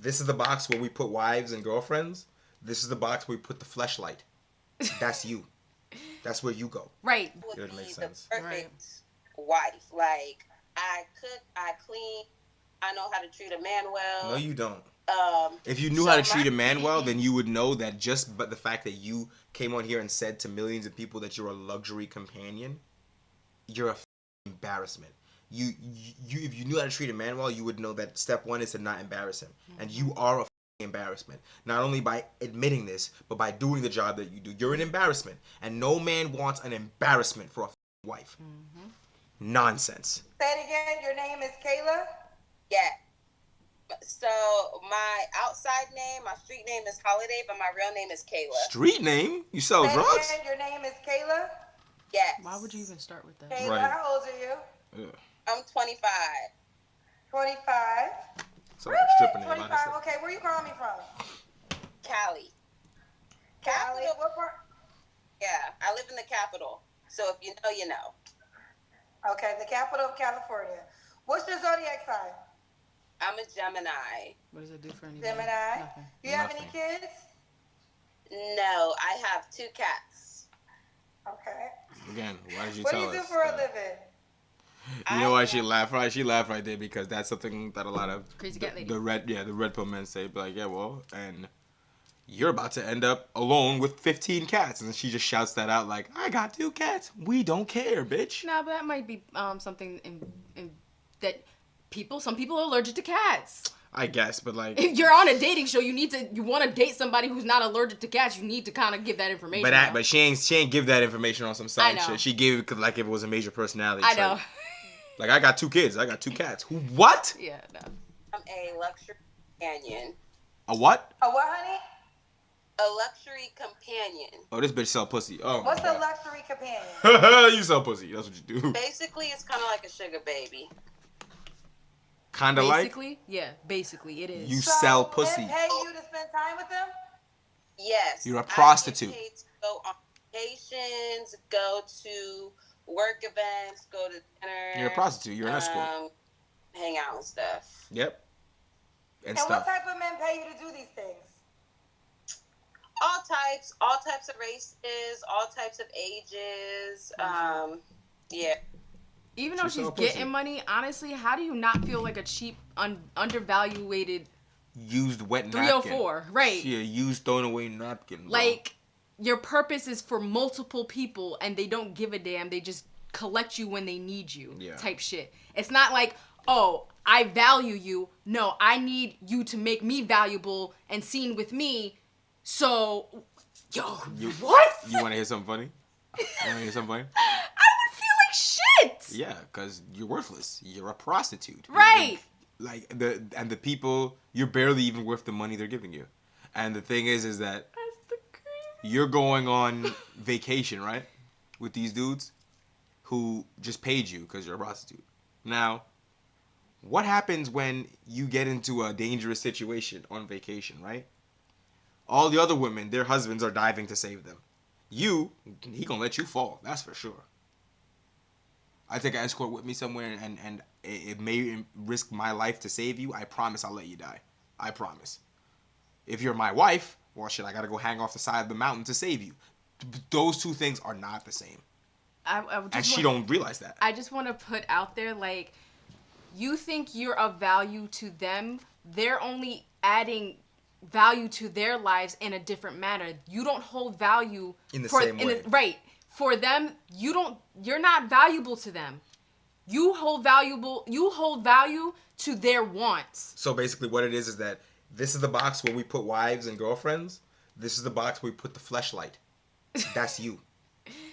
This is the box where we put wives and girlfriends. This is the box where we put the fleshlight. That's you. That's where you go. Right. Would It be makes the sense. perfect wife. Like, I cook, I clean, I know how to treat a man well. No, you don't. Um, If you knew how to treat a man well, then you would know that just but the fact that you came on here and said to millions of people that you're a luxury companion, you're a embarrassment. You if you knew how to treat a man well, you would know that step one is to not embarrass him, and you are a embarrassment. Not only by admitting this, but by doing the job that you do. You're an embarrassment, and no man wants an embarrassment for a wife. Nonsense. Say it again. Your name is Kayla? Yeah. So my outside name, my street name is Holiday, but my real name is Kayla. Street name? You sell Say it drugs? again. Your name is Kayla? Yes. Why would you even start with that? Kayla, Right. how old are you? Yeah. I'm 25. 25. So Really? stripper name, 25. honestly. Okay, where you calling me from? Cali. Cali. Capital. What part? Yeah, I live in the capital. So if you know, you know. Okay, the capital of California. What's your zodiac sign? I'm a Gemini. What does it do for anybody? Gemini. Nothing. You have Nothing. any kids? No, I have 2 cats. Okay. Again, why did you What do tell you do us for a that? living? You know why she laughed, right? She laughed right there because that's something that a lot of Crazy cat lady. the red pill men say. Be like, yeah, well, and you're about to end up alone with 15 cats, and she just shouts that out like, I got 2 cats. We don't care, bitch. Nah, but that might be something in that some people are allergic to cats. I guess, but like, If you're on a dating show, you want to date somebody who's not allergic to cats. You need to kind of give that information. but she ain't give that information on some side I know. shit. She gave it like if it was a major personality I trait. know. Like, I got 2 kids. I got 2 cats. Who? What? Yeah, no. I'm a luxury companion. A what? A what, honey? A luxury companion. Oh, this bitch sell pussy. Oh my What's a God. luxury companion? You sell pussy. That's what you do. Basically, it's kind of like a sugar baby. Kind of like Basically, yeah, basically it is. you So sell men pussy. pay you to spend time with them? Yes. You're a I get prostitute. paid to go on vacations, go to work events, go to dinner. You're a prostitute. You're an escort. Hang out and stuff. Yep. And And stuff. what type of men pay you to do these things? All types of races, all types of ages. Yeah. Even though She she's sell pussy. getting money, honestly, how do you not feel like a cheap, undervaluated Used wet napkin. 304? Right. Yeah, used thrown away napkin. Bro. Like, your purpose is for multiple people and they don't give a damn. They just collect you when they need you. Yeah. Type shit. It's not like, oh, I value you. No, I need you to make me valuable and seen with me. So, what? You want to hear something funny? You want to hear something funny? I would feel like shit. Yeah, because you're worthless. You're a prostitute. Right. Like the people, you're barely even worth the money they're giving you. And the thing is that That's the crazy. you're going on vacation, right? With these dudes who just paid you because you're a prostitute. Now, what happens when you get into a dangerous situation on vacation, right? All the other women, their husbands are diving to save them. He gonna let you fall. That's for sure. I take an escort with me somewhere and it may risk my life to save you. I promise I'll let you die. I promise. If you're my wife, well, shit, I gotta go hang off the side of the mountain to save you. Those 2 things are not the same. And she don't realize that. I just want to put out there, like, you think you're of value to them. They're only adding value to their lives in a different manner. You don't hold value In the same way. right. For them, you're not valuable to them. You hold value to their wants. So basically what it is that this is the box where we put wives and girlfriends. This is the box where we put the fleshlight. That's you.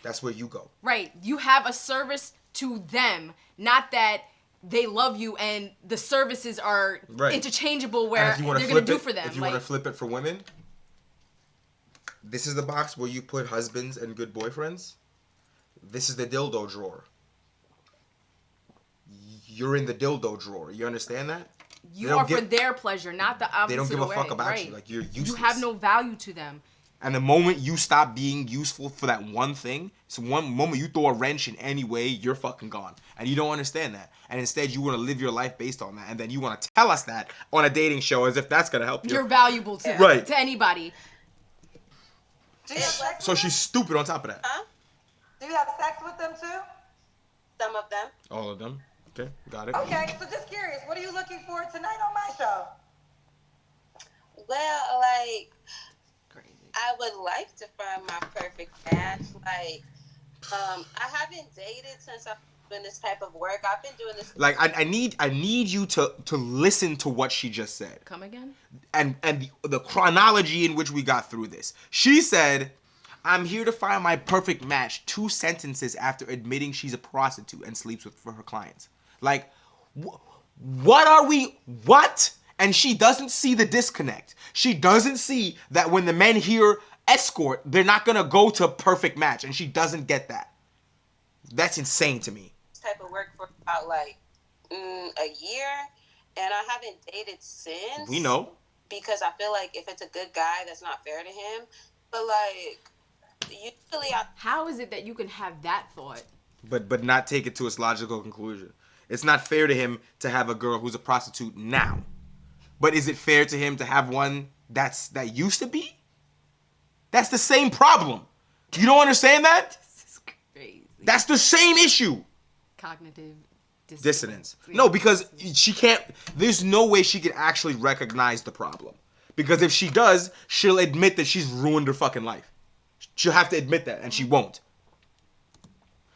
That's where you go. Right. You have a service to them, not that they love you and the services are interchangeable where And if you wanna they're going to flip do for them. If you want to flip it for women, this is the box where you put husbands and good boyfriends. This is the dildo drawer. You're in the dildo drawer. You understand that? You are for their pleasure, not the opposite They don't give a way. fuck about right. you. Like, you're useless. You have no value to them. And the moment you stop being useful for that one thing, so one moment you throw a wrench in any way, you're fucking gone. And you don't understand that. And instead you want to live your life based on that. And then you want to tell us that on a dating show as if that's going to help you. You're valuable to Right. to anybody. Do you have sex So with she's them? stupid on top of that. Huh? Do you have sex with them too? Some of them. All of them. Okay, got it. Okay, so just curious, what are you looking for tonight on my show? Well, like, Crazy. I would like to find my perfect match. Like, I haven't dated since I've been doing this type of work. I've been doing this. Like I need you to listen to what she just said. Come again? And the chronology in which we got through this. She said, "I'm here to find my perfect match." 2 sentences after admitting she's a prostitute and sleeps with for her clients. Like, what are we? What? And she doesn't see the disconnect. She doesn't see that when the men hear escort, they're not gonna go to perfect match, and she doesn't get that. That's insane to me. Type of work for about like a year, and I haven't dated since. We know. Because I feel like if it's a good guy, that's not fair to him. But like, usually How is it that you can have that thought? But not take it to its logical conclusion. It's not fair to him to have a girl who's a prostitute now. But is it fair to him to have one that used to be? That's the same problem. You don't understand that? This is crazy. That's the same issue. Cognitive Dissonance. No, because she can't. There's no way she can actually recognize the problem. Because if she does, she'll admit that she's ruined her fucking life. She'll have to admit that, and she won't.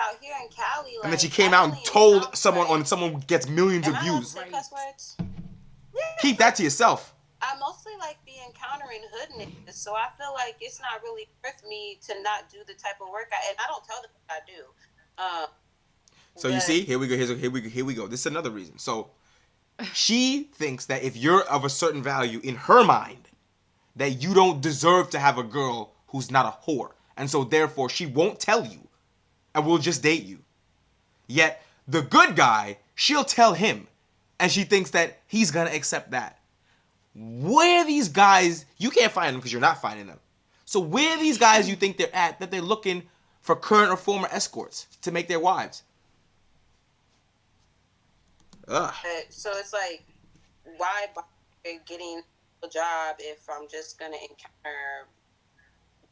out here in Cali, like, And then she came out and told someone gets millions of Am I allowed to views. say cuss words? Keep that to yourself. I mostly like be encountering hood niggas, so I feel like it's not really worth me to not do the type of work and I don't tell them what I do. So you see, here we go. This is another reason. So she thinks that if you're of a certain value in her mind, that you don't deserve to have a girl who's not a whore. And so therefore she won't tell you and will just date you. Yet the good guy, she'll tell him. And she thinks that he's gonna accept that. Where these guys, you can't find them because you're not finding them. So where these guys you think they're at, that they're looking for current or former escorts to make their wives? Ugh. So it's like, why bother getting a job if I'm just gonna encounter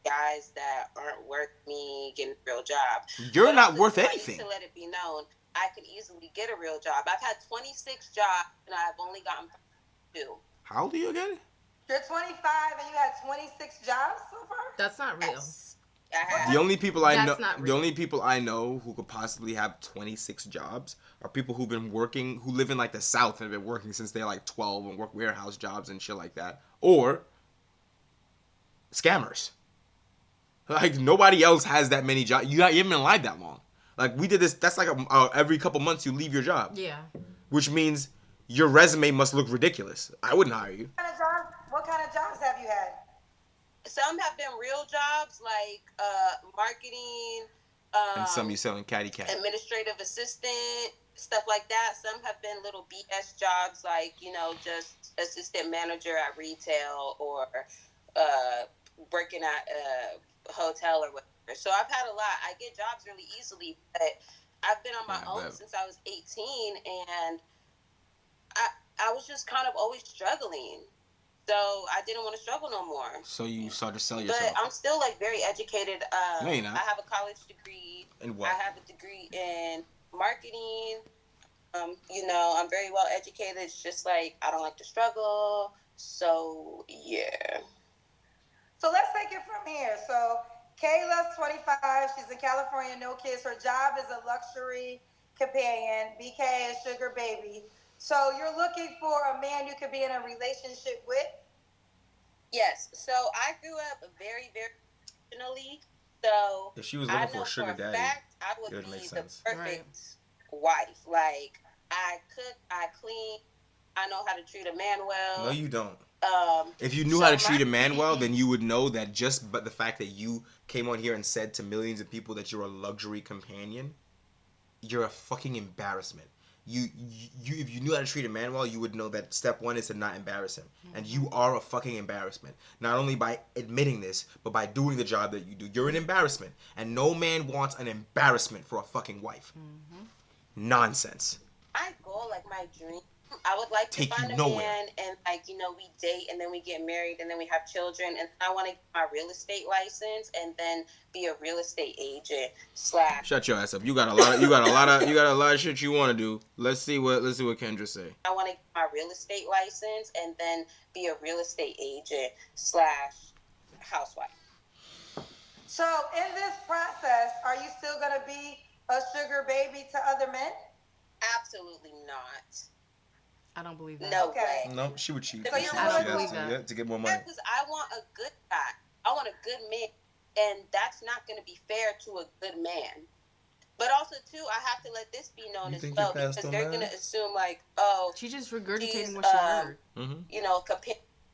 guys that aren't worth me getting a real job? You're But not also, worth I need anything. to let it be known, I could easily get a real job. I've had 26 jobs and I've only gotten 2. How old are you again? You're 25 and you had 26 jobs so far? That's not real. Yes, I have. The only people I know, That's not the real. only people I know who could possibly have 26 jobs are people who've been working, who live in like the South and have been working since they're like 12 and work warehouse jobs and shit like that, or scammers. Like nobody else has that many jobs. You haven't been alive that long. Like we did this. That's like every couple months you leave your job, Yeah. which means your resume must look ridiculous. I wouldn't hire you. What kind of jobs have you had? Some have been real jobs like marketing, And some you selling catty cat. administrative assistant, stuff like that. Some have been little BS jobs like, just assistant manager at retail or working at a hotel or whatever. So I've had a lot. I get jobs really easily, but I've been on my own since I was 18, and I was just kind of always struggling. So I didn't want to struggle no more. So you start to sell yourself. But I'm still like very educated. No, you're not. I have a college degree. In what? I have a degree in marketing. I'm very well educated. It's just like I don't like to struggle. So yeah. So let's take it from here. So Kayla's 25. She's in California, no kids. Her job is a luxury companion. BK is sugar baby. So you're looking for a man you could be in a relationship with? Yes. So I grew up very, very emotionally. So If she was I looking for know a sugar for a daddy, fact I it would would be make the sense. perfect wife. Like I cook, I clean, I know how to treat a man well. No, you don't. If you knew so how to treat a man well, then you would know that but the fact that you came on here and said to millions of people that you're a luxury companion, you're a fucking embarrassment. you if you knew how to treat a man well, you would know that step one is to not embarrass him. And you are a fucking embarrassment. Not only by admitting this, but by doing the job that you do. You're an embarrassment. And no man wants an embarrassment for a fucking wife. Nonsense. My goal, like my dream, I would like to Take find you a nowhere. man and like, you know, we date and then we get married and then we have children, and I want to get my real estate license and then be a real estate agent slash. Shut your ass up. You got a lot of shit you want to do. Let's see what Kendra say. I want to get my real estate license and then be a real estate agent slash housewife. So in this process, are you still gonna be a sugar baby to other men? Absolutely not. I don't believe that. No Okay. way. No, she would cheat. So you're She willing has to- to, yeah, to get more Yeah, money. because I want a good guy. I want a good man, and that's not going to be fair to a good man. But also, too, I have to let this be known You as think well, your past because don't they're matter? going to assume like, oh, She's just regurgitating she's, what she heard. you know,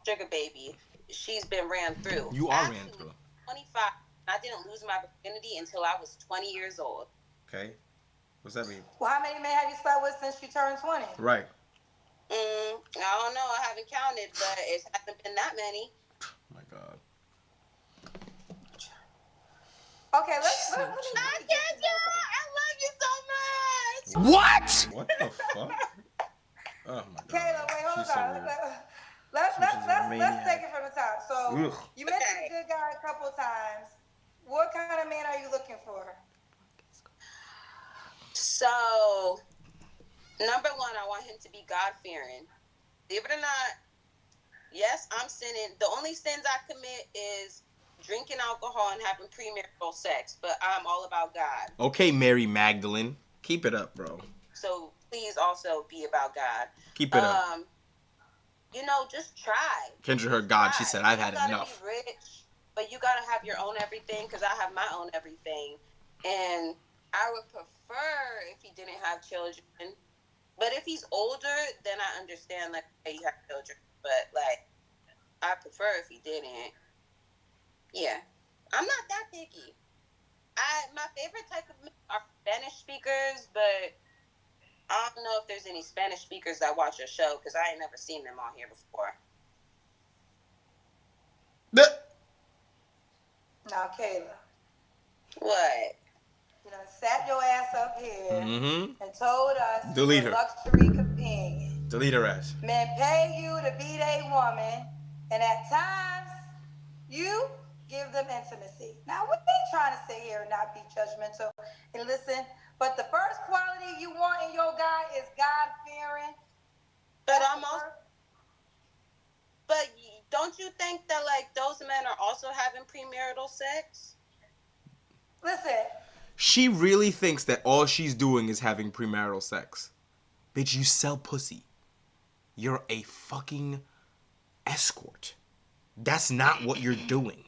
sugar baby. She's been ran through. You are Actually, ran through. 25. I didn't lose my virginity until I was 20 years old. Okay. What's that mean? Well, how many men have you slept with since you turned 20? Right. I don't know. I haven't counted, but it hasn't been that many. Oh my God. Okay, let's I can't do it. I love you so much. What? What the fuck? Oh my God. Kayla, wait, hold She's so on. weird. Let's She's a maniac. take it from the top. So Ugh. you mentioned a good guy a couple times. What kind of man are you looking for? So, number one, I want him to be God-fearing. Believe it or not, yes, I'm sinning. The only sins I commit is drinking alcohol and having premarital sex, but I'm all about God. Okay, Mary Magdalene. Keep it up, bro. So please also be about God. Keep it up. You know, just try. Kendra heard God. She Try. said, I've You had gotta enough. be rich, but you gotta have your own everything, because I have my own everything. And I would prefer if he didn't have children. But if he's older, then I understand, like, hey, you have children. But, like, I prefer if he didn't. Yeah. I'm not that picky. My favorite type of men are Spanish speakers, but I don't know if there's any Spanish speakers that watch your show, because I ain't never seen them on here before. Now, Kayla, What? you know, sat your ass up here Mm-hmm. and told us Delete you're her. a luxury companion. Delete her ass. Men pay you to be their woman, and at times you give them intimacy. Now, we ain't trying to sit here and not be judgmental and listen, but the first quality you want in your guy is God-fearing. But That's I'm the also, first- but don't you think that, like, those men are also having premarital sex? Listen, She really thinks that all she's doing is having premarital sex. Bitch, you sell pussy. You're a fucking escort. That's not what you're doing.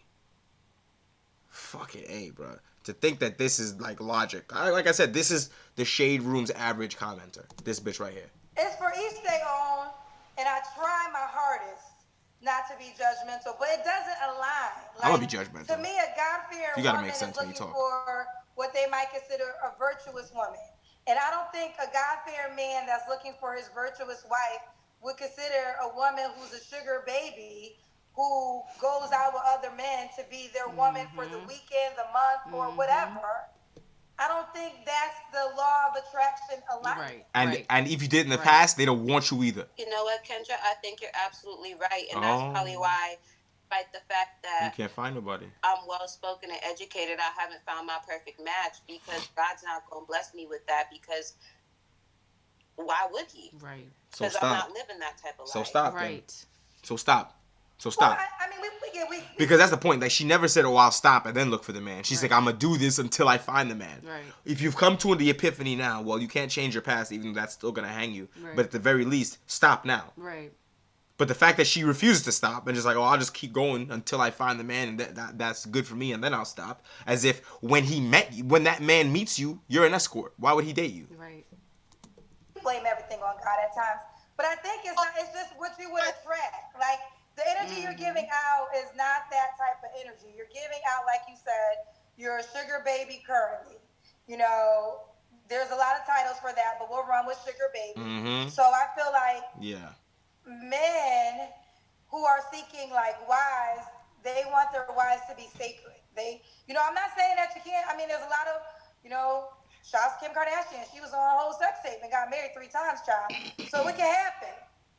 Fucking A, bro. To think that this is like logic. Like I said, this is the Shade Room's average commenter. This bitch right here. it's for each their own, and I try my hardest not to be judgmental, but it doesn't align. I'm gonna be judgmental. To me, a God-fearing You gotta woman make is sense when you looking talk. for what they might consider a virtuous woman. And I don't think a God-fearing man that's looking for his virtuous wife would consider a woman who's a sugar baby who goes out with other men to be their woman for the weekend, the month, or whatever. I don't think that's the law of attraction alignment. Right. And if you did in the Right. past, they don't want you either. You know what, Kendra? I think you're absolutely right, and that's probably why, despite the fact You that can't find nobody. I'm well-spoken and educated, I haven't found my perfect match, because God's not going to bless me with that, because why would he? Right. So Because I'm stop. not living that type of So life. stop. Right. Then. So stop. So Well, stop. I mean, we Because that's the point. Like, she never said, "Oh, I'll stop and then look for the man." She's Right. like, "I'm gonna do this until I find the man." Right. If you've come to the epiphany now, well, you can't change your past, even though that's still gonna hang you. Right. But at the very least, stop now. Right. But the fact that she refuses to stop and just like, "Oh, I'll just keep going until I find the man, and that's good for me, and then I'll stop," as if when that man meets you, you're an escort. Why would he date you? Right. blame everything on God at times. But I think it's not, it's just what you would attract. Like the energy you're giving out is not that type of energy. You're giving out, like you said, you're a sugar baby currently. You know, There's a lot of titles for that, but we'll run with sugar baby. Mm-hmm. So I feel like Yeah. men who are seeking like wives, they want their wives to be sacred. I'm not saying that you can't. I mean, there's a lot of, shouts Kim Kardashian. She was on a whole sex tape and got married 3 times, child. So it can happen.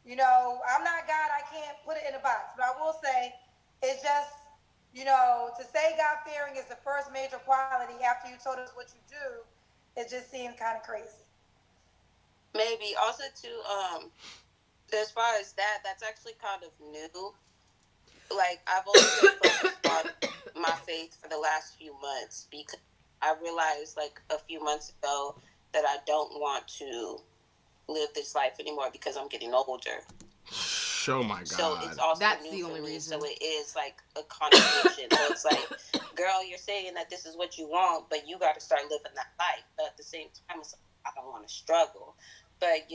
I'm not God. I can't put it in a box. But I will say, it's just, to say God fearing is the first major quality after you told us what you do, it just seemed kind of crazy. Maybe also too. As far as that, that's actually kind of new. Like, I've only been focused on my faith for the last few months because I realized like a few months ago that I don't want to live this life anymore because I'm getting older. Oh my God. So it's also That's new the for only me. reason. So it is like a contradiction. So it's like, girl, you're saying that this is what you want, but you got to start living that life. But at the same time, it's like, I don't want to struggle. But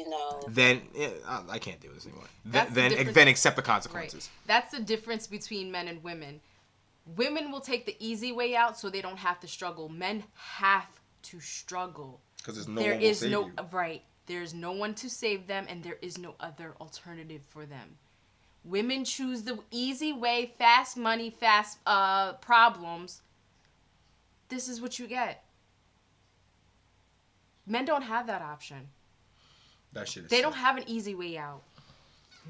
Then I can't do this anymore. That's the difference. Then accept the consequences. Right. That's the difference between men and women. Women will take the easy way out so they don't have to struggle. Men have to struggle. Because there's no one will save you. Right. There's no one to save them, and there is no other alternative for them. Women choose the easy way, fast money, fast problems. This is what you get. Men don't have that option. That shit is They sick. don't have an easy way out.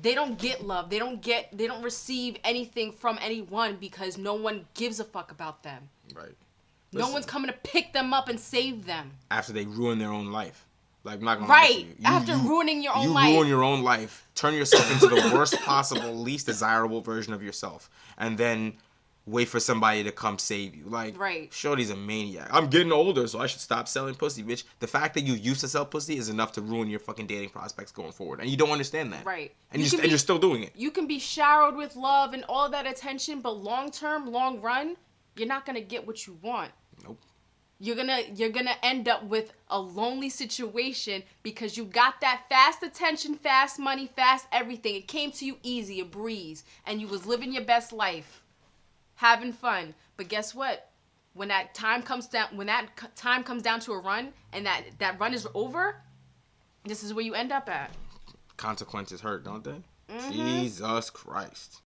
They don't get love. They don't receive anything from anyone because no one gives a fuck about them. Right. No one's coming to pick them up and save them. After they ruin their own life. Like, I'm not gonna Right. lie to you. After ruining your own life. You ruin your own life. Turn yourself into the worst possible, least desirable version of yourself. And then wait for somebody to come save you. Like, right. Shorty's a maniac. I'm getting older, so I should stop selling pussy, bitch. The fact that you used to sell pussy is enough to ruin your fucking dating prospects going forward. And you don't understand that. Right. And you're still doing it. You can be showered with love and all that attention, but long term, long run, you're not going to get what you want. Nope. You're gonna end up with a lonely situation because you got that fast attention, fast money, fast everything. It came to you easy, a breeze, and you was living your best life, having fun. But guess what? When that time comes down to a run, and that run is over, this is where you end up at. Consequences hurt, don't they? Mm-hmm. Jesus Christ.